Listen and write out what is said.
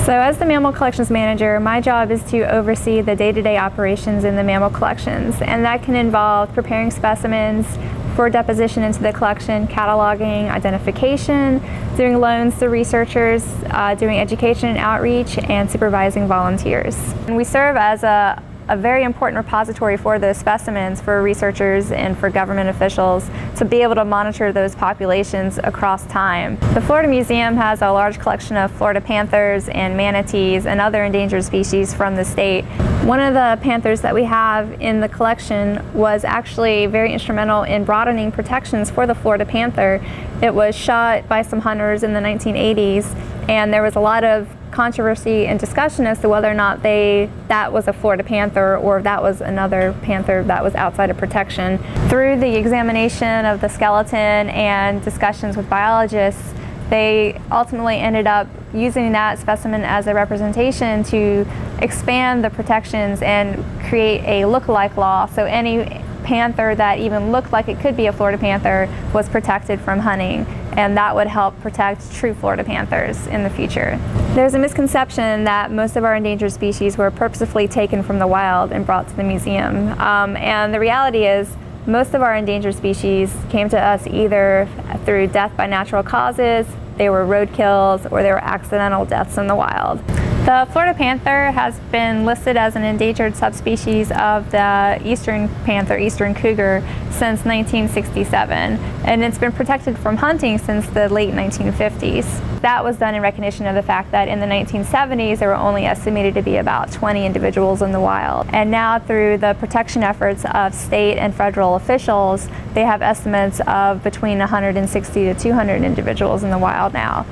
So as the mammal collections manager, my job is to oversee the day-to-day operations in the mammal collections, and that can involve preparing specimens for deposition into the collection, cataloging, identification, doing loans to researchers, doing education and outreach, and supervising volunteers. And we serve as a very important repository for those specimens for researchers and for government officials to be able to monitor those populations across time. The Florida Museum has a large collection of Florida panthers and manatees and other endangered species from the state. One of the panthers that we have in the collection was actually very instrumental in broadening protections for the Florida panther. It was shot by some hunters in the 1980s, and there was a lot of controversy and discussion as to whether or not that was a Florida panther or that was another panther that was outside of protection. Through the examination of the skeleton and discussions with biologists, they ultimately ended up using that specimen as a representation to expand the protections and create a look-alike law. So any panther that even looked like it could be a Florida panther was protected from hunting, and that would help protect true Florida panthers in the future. There's a misconception that most of our endangered species were purposefully taken from the wild and brought to the museum, and the reality is most of our endangered species came to us either through death by natural causes, they were roadkills, or they were accidental deaths in the wild. The Florida panther has been listed as an endangered subspecies of the eastern panther, eastern cougar, since 1967, and it's been protected from hunting since the late 1950s. That was done in recognition of the fact that in the 1970s there were only estimated to be about 20 individuals in the wild, and now through the protection efforts of state and federal officials, they have estimates of between 160 to 200 individuals in the wild now.